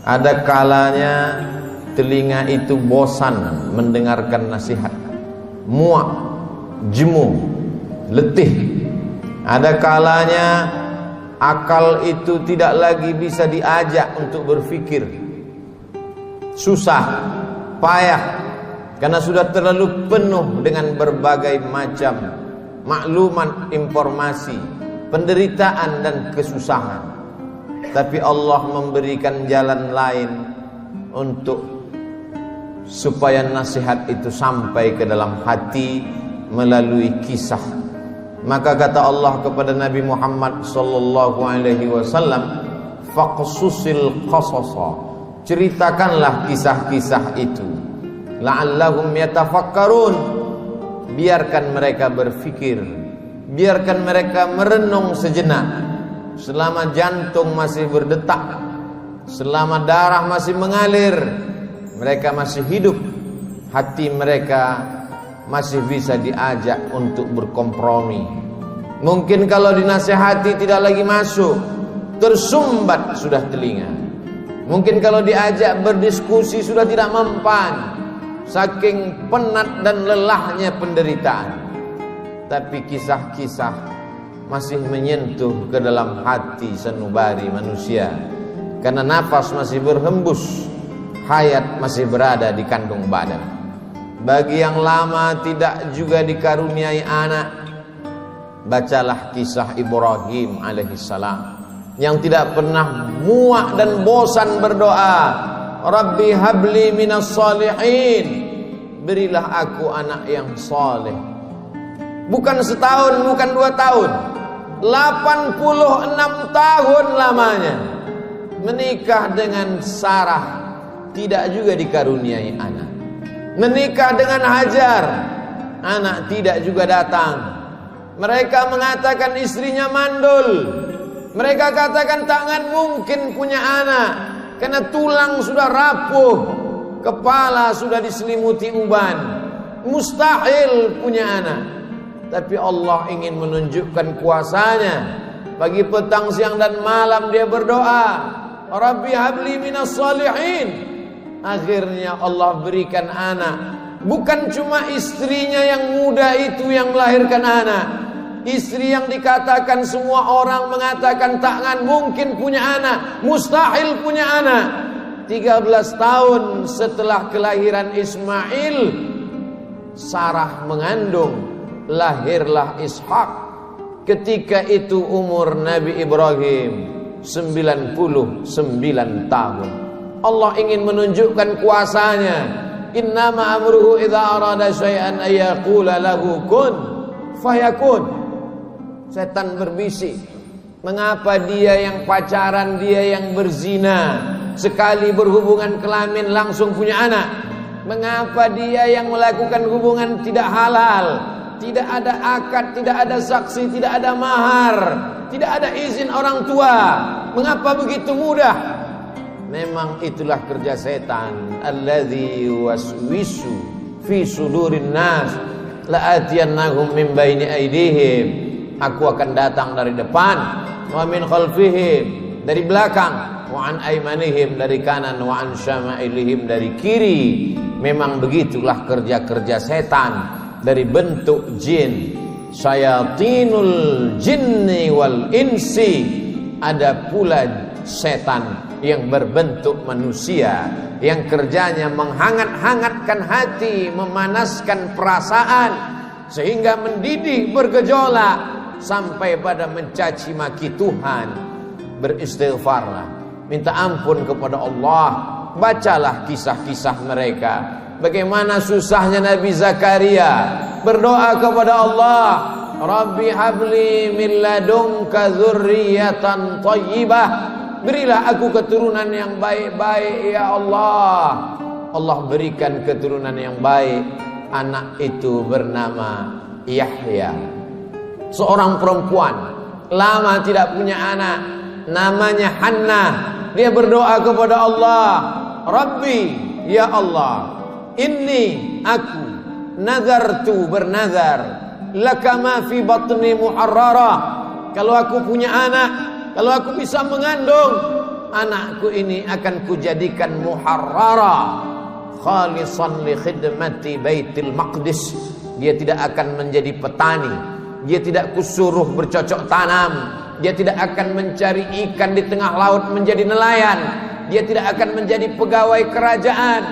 Ada kalanya telinga itu bosan mendengarkan nasihat, muak, jemu, letih. Ada kalanya akal itu tidak lagi bisa diajak untuk berpikir, susah, payah, karena sudah terlalu penuh dengan berbagai macam maklumat, informasi, penderitaan dan kesusahan. Tapi Allah memberikan jalan lain untuk supaya nasihat itu sampai ke dalam hati melalui kisah. Maka kata Allah kepada Nabi Muhammad sallallahu alaihi wasallam, faqsusil qasasa, ceritakanlah kisah-kisah itu, la'allahum yatafakkarun, biarkan mereka berfikir, biarkan mereka merenung sejenak. Selama jantung masih berdetak, selama darah masih mengalir, mereka masih hidup, hati mereka masih bisa diajak untuk berkompromi. Mungkin kalau dinasihati tidak lagi masuk, tersumbat sudah telinga. Mungkin kalau diajak berdiskusi sudah tidak mempan, saking penat dan lelahnya penderitaan. Tapi kisah-kisah masih menyentuh ke dalam hati sanubari manusia, karena nafas masih berhembus, hayat masih berada di kandung badan. Bagi yang lama tidak juga dikaruniai anak, bacalah kisah Ibrahim alaihissalam yang tidak pernah muak dan bosan berdoa, Rabbi habli minas salihin, berilah aku anak yang saleh. Bukan setahun, bukan 2 tahun, 86 tahun lamanya menikah dengan Sarah, tidak juga dikaruniai anak. Menikah dengan Hajar, anak tidak juga datang. Mereka mengatakan istrinya mandul. Mereka katakan takkan mungkin punya anak, karena tulang sudah rapuh, kepala sudah diselimuti uban, mustahil punya anak. Tapi Allah ingin menunjukkan kuasanya. Pagi, petang, siang dan malam dia berdoa, Rabbi habli minas salihin. Akhirnya Allah berikan anak. Bukan cuma istrinya yang muda itu yang melahirkan anak, istri yang dikatakan semua orang mengatakan takkan mungkin punya anak, mustahil punya anak. 13 tahun setelah kelahiran Ismail, Sarah mengandung, lahirlah Ishak. Ketika itu umur Nabi Ibrahim 99 tahun. Allah ingin menunjukkan kuasanya. Innama amruhu idza arada syai'an ayyaqula lahu kun fayakun. Setan berbisik, mengapa dia yang pacaran, dia yang berzina, sekali berhubungan kelamin langsung punya anak? Mengapa dia yang melakukan hubungan tidak halal, tidak ada akad, tidak ada saksi, tidak ada mahar, tidak ada izin orang tua, mengapa begitu mudah? Memang itulah kerja setan. Alladzi waswisu fi sudurin nas la'atiyannahum min baini aydihim. Aku akan datang dari depan, wa min khalfihim, dari belakang, wa an aymanihim, dari kanan, wa an syama'ilihim, dari kiri. Memang begitulah kerja-kerja setan dari bentuk jin. Syayatinul jinni wal insi. Ada pula setan yang berbentuk manusia, yang kerjanya menghangat-hangatkan hati, memanaskan perasaan, sehingga mendidih bergejolak sampai pada mencaci maki Tuhan. Beristighfarlah, minta ampun kepada Allah. Bacalah kisah-kisah mereka, bagaimana susahnya Nabi Zakaria berdoa kepada Allah, Rabbi habli min ladunka dzurriyyatan thayyibah, berilah aku keturunan yang baik-baik ya Allah. Allah berikan keturunan yang baik. Anak itu bernama Yahya, seorang perempuan lama tidak punya anak, namanya Hannah. Dia berdoa kepada Allah, Rabbi ya Allah, inni aku nazartu, bernazar, laka ma fi batni muharrara, kalau aku punya anak, kalau aku bisa mengandung, anakku ini akan kujadikan muharrara khalisan li khidmati Baitul Maqdis. Dia tidak akan menjadi petani, dia tidak kusuruh bercocok tanam, dia tidak akan mencari ikan di tengah laut menjadi nelayan, dia tidak akan menjadi pegawai kerajaan.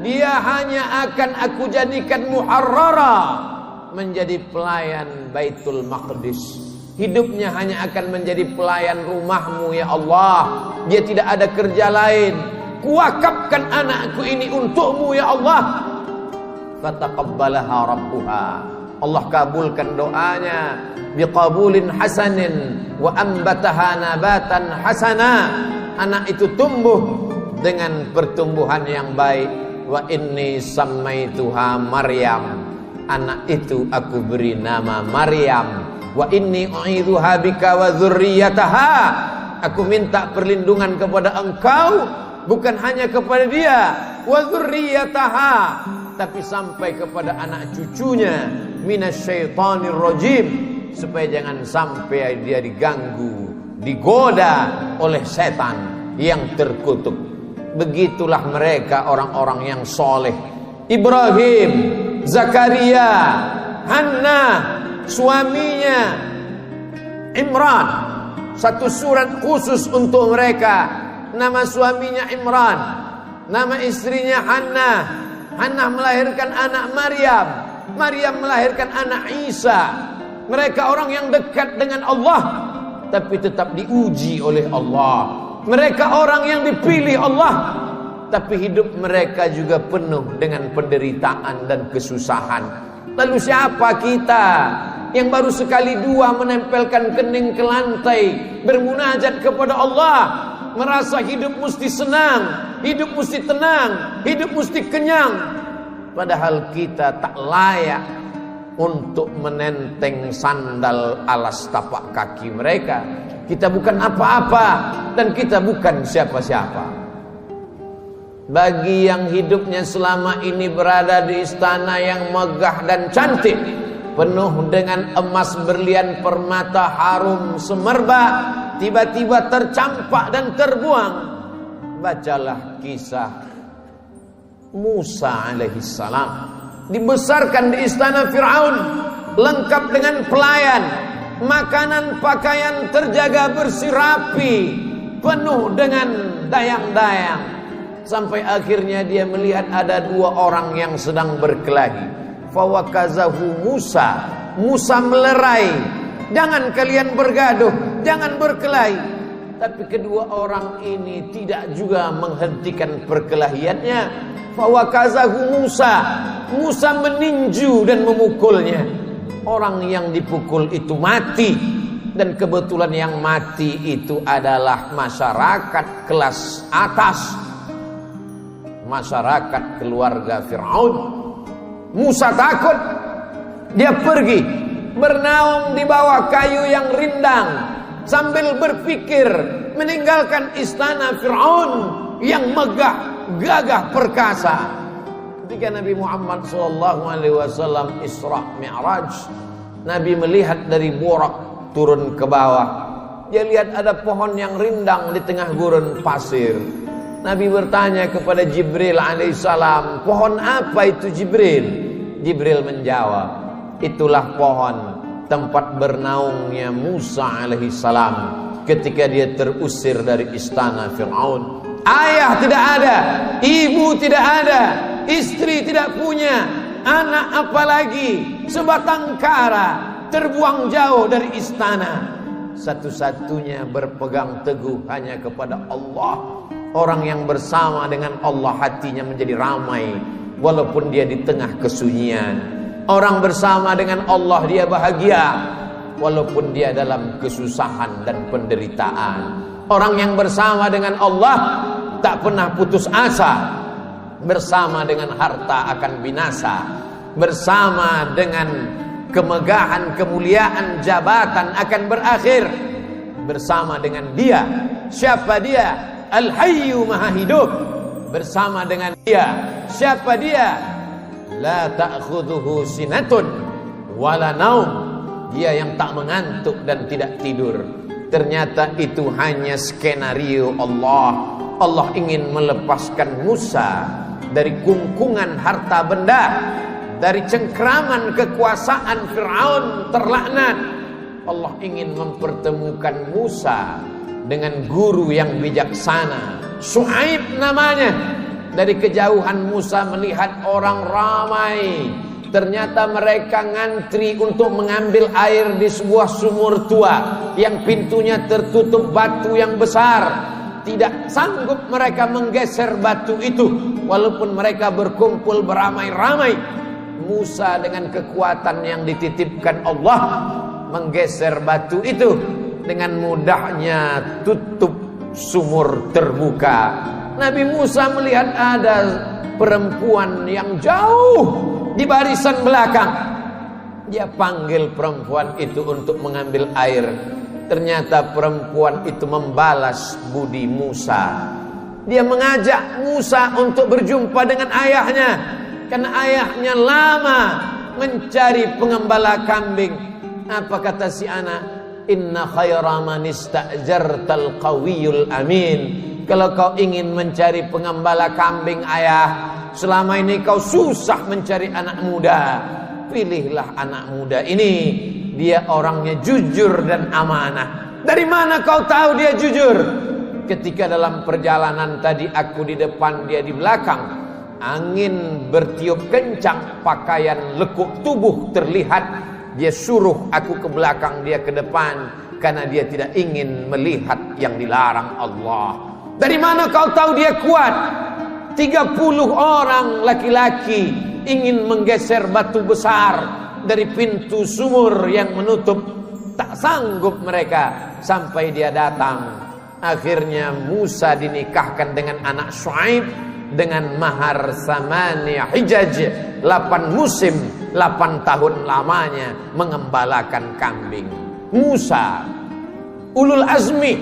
Dia hanya akan aku jadikan muharrara, menjadi pelayan Baitul Maqdis. Hidupnya hanya akan menjadi pelayan rumahmu ya Allah. Dia tidak ada kerja lain. Kuwakafkan anakku ini untukmu ya Allah. Fataqabbalaha rabbuha. Allah kabulkan doanya biqabulin hasanin wa ambataha nabatan hasana. Anak itu tumbuh dengan pertumbuhan yang baik. Wa inni sammaituha Maryam. Anak itu aku beri nama Maryam. Wa inni u'idzuha bika wa dzurriyyataha. Aku minta perlindungan kepada engkau, bukan hanya kepada dia, wa dzurriyyataha, tapi sampai kepada anak cucunya, minasyaitonir rajim, supaya jangan sampai dia diganggu, digoda oleh setan yang terkutuk. Begitulah mereka orang-orang yang soleh. Ibrahim, Zakaria, Hannah, suaminya Imran, satu surat khusus untuk mereka. Nama suaminya Imran, nama istrinya Hannah. Hannah melahirkan anak Maryam, Maryam melahirkan anak Isa. Mereka orang yang dekat dengan Allah, tapi tetap diuji oleh Allah. Mereka orang yang dipilih Allah, tapi hidup mereka juga penuh dengan penderitaan dan kesusahan. Lalu siapa kita yang baru sekali dua menempelkan kening ke lantai, bermunajat kepada Allah, merasa hidup mesti senang, hidup mesti tenang, hidup mesti kenyang, padahal kita tak layak untuk menenteng sandal alas tapak kaki mereka. Kita bukan apa-apa dan kita bukan siapa-siapa. Bagi yang hidupnya selama ini berada di istana yang megah dan cantik, penuh dengan emas, berlian, permata, harum, semerbak, tiba-tiba tercampak dan terbuang, bacalah kisah Musa alaihissalam. Dibesarkan di istana Fir'aun, lengkap dengan pelayan, makanan, pakaian terjaga bersih rapi, penuh dengan dayang-dayang. Sampai akhirnya dia melihat ada dua orang yang sedang berkelahi. Fawakazahu Musa. Musa melerai, jangan kalian bergaduh, jangan berkelahi. Tapi kedua orang ini tidak juga menghentikan perkelahiannya. Fawakazahu Musa. Musa meninju dan memukulnya. Orang yang dipukul itu mati. Dan kebetulan yang mati itu adalah masyarakat kelas atas, masyarakat keluarga Fir'aun. Musa takut. Dia pergi bernaung di bawah kayu yang rindang sambil berpikir meninggalkan istana Fir'aun yang megah, gagah, perkasa. Ketika Nabi Muhammad SAW Isra Mi'raj, Nabi melihat dari Burak turun ke bawah. Dia lihat ada pohon yang rindang di tengah gurun pasir. Nabi bertanya kepada Jibril alaihissalam, pohon apa itu Jibril? Jibril menjawab, itulah pohon tempat bernaungnya Musa alaihissalam ketika dia terusir dari istana Fir'aun. Ayah tidak ada, ibu tidak ada, istri tidak punya, anak apalagi, sebatang kara, terbuang jauh dari istana. Satu-satunya berpegang teguh hanya kepada Allah. Orang yang bersama dengan Allah hatinya menjadi ramai walaupun dia di tengah kesunyian. Orang bersama dengan Allah dia bahagia walaupun dia dalam kesusahan dan penderitaan. Orang yang bersama dengan Allah tak pernah putus asa. Bersama dengan harta akan binasa, bersama dengan kemegahan, kemuliaan, jabatan akan berakhir. Bersama dengan dia, siapa dia? Al-Hayyu Maha Hidup. Bersama dengan dia, siapa dia? La ta'khudhuhu sinatun wala naum. Dia yang tak mengantuk dan tidak tidur. Ternyata itu hanya skenario Allah. Allah ingin melepaskan Musa dari kungkungan harta benda, dari cengkraman kekuasaan Fir'aun terlaknat. Allah ingin mempertemukan Musa dengan guru yang bijaksana, Syuaib namanya. Dari kejauhan Musa melihat orang ramai. Ternyata mereka ngantri untuk mengambil air di sebuah sumur tua yang pintunya tertutup batu yang besar. Tidak sanggup mereka menggeser batu itu, walaupun mereka berkumpul beramai-ramai. Musa dengan kekuatan yang dititipkan Allah menggeser batu itu. Dengan mudahnya tutup sumur terbuka. Nabi Musa melihat ada perempuan yang jauh di barisan belakang. Dia panggil perempuan itu untuk mengambil air. Ternyata perempuan itu membalas budi Musa. Dia mengajak Musa untuk berjumpa dengan ayahnya, karena ayahnya lama mencari pengembala kambing. Apa kata si anak? Inna khaira man ista'jartal qawiyul amin. Kalau kau ingin mencari pengembala kambing ayah, selama ini kau susah mencari anak muda, pilihlah anak muda ini. Dia orangnya jujur dan amanah. Dari mana kau tahu dia jujur? Ketika dalam perjalanan tadi aku di depan, dia di belakang. Angin bertiup kencang, pakaian lekuk tubuh terlihat. Dia suruh aku ke belakang, dia ke depan, karena dia tidak ingin melihat yang dilarang Allah. Dari mana kau tahu dia kuat? 30 orang laki-laki ingin menggeser batu besar dari pintu sumur yang menutup. Tak sanggup mereka sampai dia datang. Akhirnya Musa dinikahkan dengan anak Syuaib dengan mahar samania hijaj, 8 musim, 8 tahun lamanya mengembalakan kambing. Musa ulul azmi,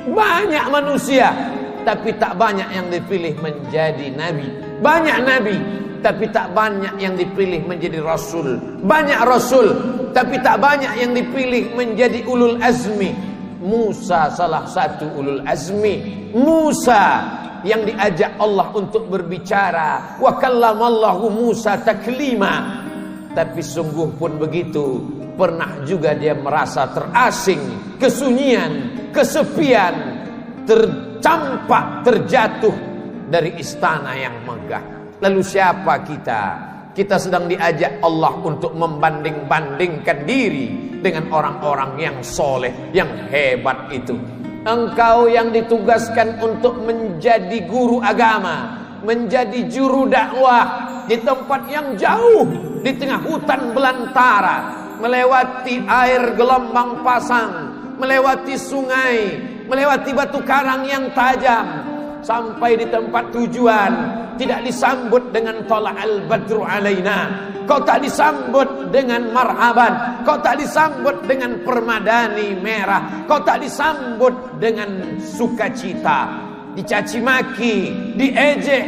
banyak manusia tapi tak banyak yang dipilih menjadi nabi. Banyak nabi tapi tak banyak yang dipilih menjadi rasul. Banyak rasul tapi tak banyak yang dipilih menjadi ulul azmi. Musa salah satu ulul azmi. Musa yang diajak Allah untuk berbicara. Wa kallamallahu Musa taklima. Tapi sungguh pun begitu, pernah juga dia merasa terasing, kesunyian, kesepian, tercampak, terjatuh dari istana yang megah. Lalu siapa kita? Kita sedang diajak Allah untuk membanding-bandingkan diri dengan orang-orang yang soleh, yang hebat itu. Engkau yang ditugaskan untuk menjadi guru agama, menjadi juru dakwah di tempat yang jauh, di tengah hutan belantara, melewati air gelombang pasang, melewati sungai, melewati batu karang yang tajam, sampai di tempat tujuan tidak disambut dengan tala'al badru alaina. Kau tak disambut dengan marhaban, kau tak disambut dengan permadani merah, kau tak disambut dengan sukacita. Dicaci maki, diejek.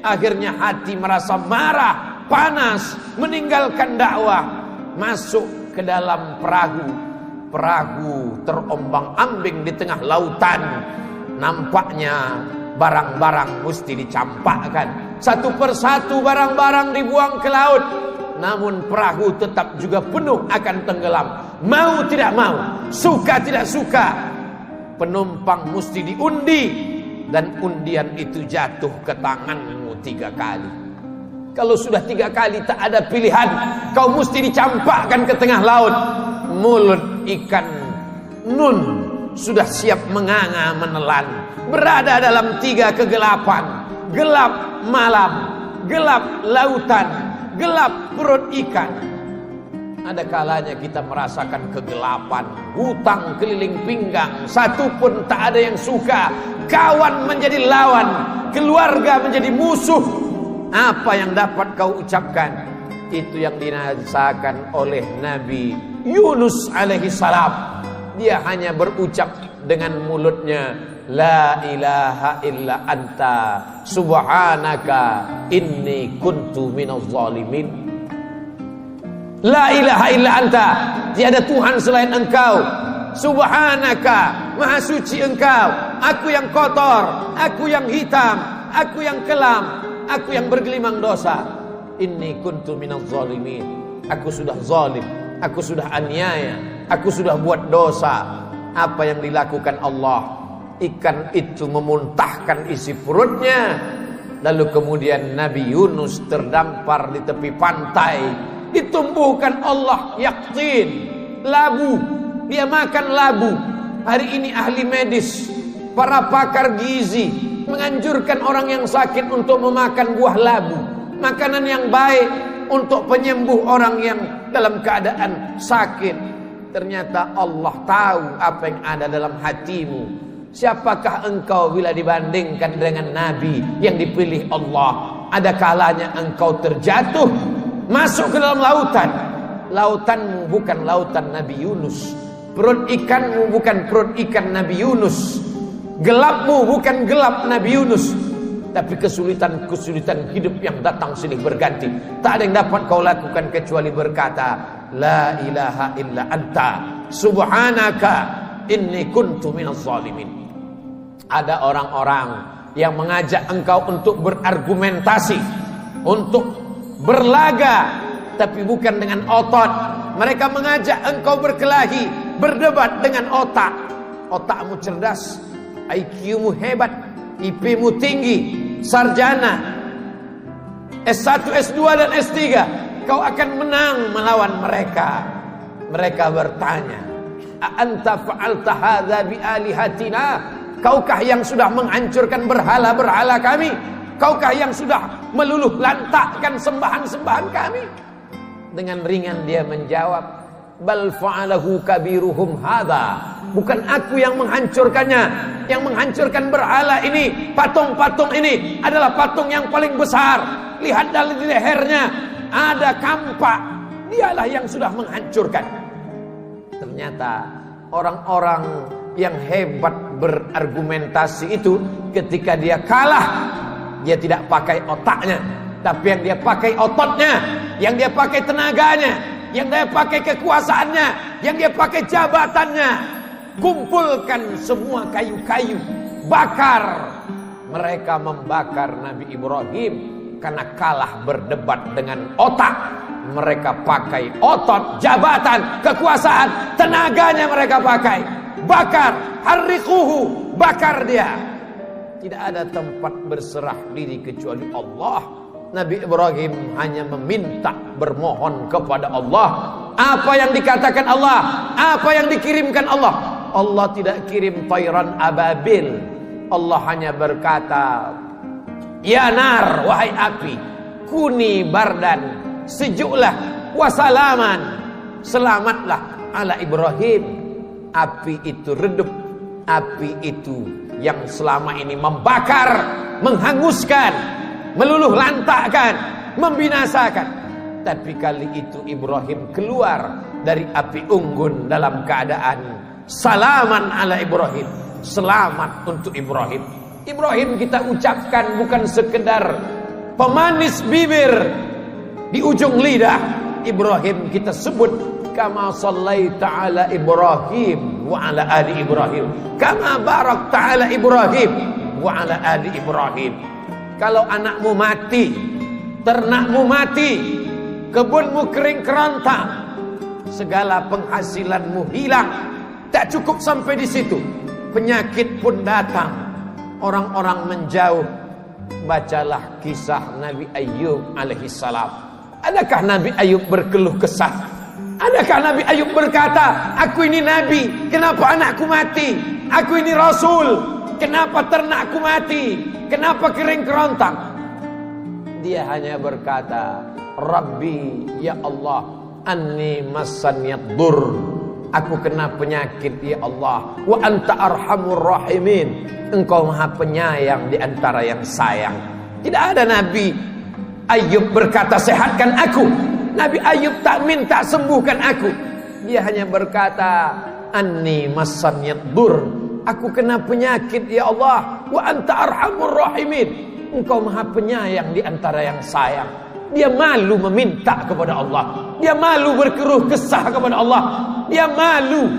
Akhirnya hati merasa marah, panas, meninggalkan dakwah, masuk ke dalam perahu. Perahu terombang-ambing di tengah lautan. Nampaknya barang-barang mesti dicampakkan. Satu persatu barang-barang dibuang ke laut. Namun perahu tetap juga penuh akan tenggelam. Mau tidak mau, suka tidak suka, penumpang mesti diundi. Dan undian itu jatuh ke tanganmu 3 kali. Kalau sudah 3 kali tak ada pilihan, kau mesti dicampakkan ke tengah laut. Mulut ikan nun sudah siap menganga menelan, berada dalam 3 kegelapan. Gelap malam, gelap lautan, gelap perut ikan. Ada kalanya kita merasakan kegelapan, hutang keliling pinggang, satu pun tak ada yang suka. Kawan menjadi lawan, keluarga menjadi musuh. Apa yang dapat kau ucapkan? Itu yang dirasakan oleh Nabi Yunus alaihi salam. Dia hanya berucap dengan mulutnya, la ilaha illa anta subhanaka inni kuntu minaz zalimin. La ilaha illa anta, tiada Tuhan selain engkau. Subhanaka, maha suci engkau, aku yang kotor, aku yang hitam, aku yang kelam, aku yang bergelimang dosa. Inni kuntu minaz zalimin. Aku sudah zalim, aku sudah aniaya, aku sudah buat dosa. Apa yang dilakukan Allah? Ikan itu memuntahkan isi perutnya. Lalu kemudian Nabi Yunus terdampar di tepi pantai, ditumbuhkan Allah yaktin, labu. Dia makan labu. Hari ini ahli medis, para pakar gizi menganjurkan orang yang sakit untuk memakan buah labu, makanan yang baik untuk penyembuh orang yang dalam keadaan sakit. Ternyata Allah tahu apa yang ada dalam hatimu. Siapakah engkau bila dibandingkan dengan Nabi yang dipilih Allah? Ada kalanya engkau terjatuh, masuk ke dalam lautan. Lautanmu bukan lautan Nabi Yunus, perut ikanmu bukan perut ikan Nabi Yunus, gelapmu bukan gelap Nabi Yunus. Tapi kesulitan-kesulitan hidup yang datang silih berganti, tak ada yang dapat kau lakukan kecuali berkata, La ilaha illa anta subhanaka inni kuntu minaz zalimin. Ada orang-orang yang mengajak engkau untuk berargumentasi, untuk berlaga, tapi bukan dengan otot. Mereka mengajak engkau berkelahi, berdebat dengan otak. Otakmu cerdas, IQ-mu hebat, IP-mu tinggi, sarjana S1, S2 dan S3. Kau akan menang melawan mereka. Mereka bertanya, "A'anta fa'alta hadza bi alihatina?" Kaukah yang sudah menghancurkan berhala-berhala kami? Kaukah yang sudah meluluh lantakkan sembahan-sembahan kami? Dengan ringan dia menjawab, "Bal fa'alahu kabiruhum hadza." Bukan aku yang menghancurkannya. Yang menghancurkan berhala ini, patung-patung ini adalah patung yang paling besar. Lihat dari lehernya ada kampak. Dialah yang sudah menghancurkan. Ternyata orang-orang yang hebat berargumentasi itu, ketika dia kalah, dia tidak pakai otaknya, tapi yang dia pakai ototnya, yang dia pakai tenaganya, yang dia pakai kekuasaannya, yang dia pakai jabatannya. Kumpulkan semua kayu-kayu, bakar. Mereka membakar Nabi Ibrahim karena kalah berdebat dengan otak. Mereka pakai otot, jabatan, kekuasaan, tenaganya mereka pakai. Bakar, harriquhu, bakar dia. Tidak ada tempat berserah diri kecuali Allah. Nabi Ibrahim hanya meminta, bermohon kepada Allah. Apa yang dikatakan Allah, apa yang dikirimkan Allah. Allah tidak kirim tayran ababil. Allah hanya berkata, Ya nar, wahai api, kuni bardan, sejuklah, wasalaman, selamatlah ala Ibrahim. Api itu redup, api itu yang selama ini membakar, menghanguskan, meluluh lantakkan, membinasakan. Tapi kali itu Ibrahim keluar dari api unggun dalam keadaan salaman ala Ibrahim. Selamat untuk Ibrahim. Ibrahim kita ucapkan bukan sekedar pemanis bibir di ujung lidah. Ibrahim kita sebut kama sallaita ala Ibrahim wa ala ali Ibrahim, kama barakta ala Ibrahim wa ala ali Ibrahim. Kalau anakmu mati, ternakmu mati, kebunmu kering kerontang, segala penghasilanmu hilang, tak cukup sampai di situ, penyakit pun datang, orang-orang menjauh. Bacalah kisah Nabi Ayub alaihissalam. Adakah Nabi Ayub berkeluh kesah? Adakah Nabi Ayub berkata, aku ini Nabi, kenapa anakku mati? Aku ini Rasul, kenapa ternakku mati? Kenapa kering kerontang? Dia hanya berkata, Rabbi, ya Allah, anni massanyad dur, aku kena penyakit ya Allah. Wa anta arhamur rahimin, engkau maha penyayang di antara yang sayang. Tidak ada Nabi Ayub berkata sehatkan aku. Nabi Ayub tak minta sembuhkan aku. Dia hanya berkata anni massanyad dur, aku kena penyakit ya Allah. Wa anta arhamur rahimin, engkau maha penyayang di antara yang sayang. Dia malu meminta kepada Allah. Dia malu berkeluh kesah kepada Allah. Dia malu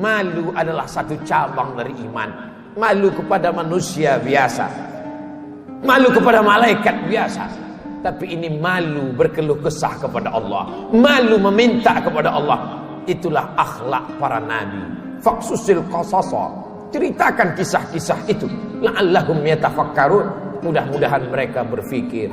Malu adalah satu cabang dari iman. Malu kepada manusia biasa, malu kepada malaikat biasa. Tapi ini malu berkeluh kesah kepada Allah, malu meminta kepada Allah. Itulah akhlak para nabi. Faqsusil qasasa, ceritakan kisah-kisah itu, la'allahum yatafakkarun, mudah-mudahan mereka berfikir.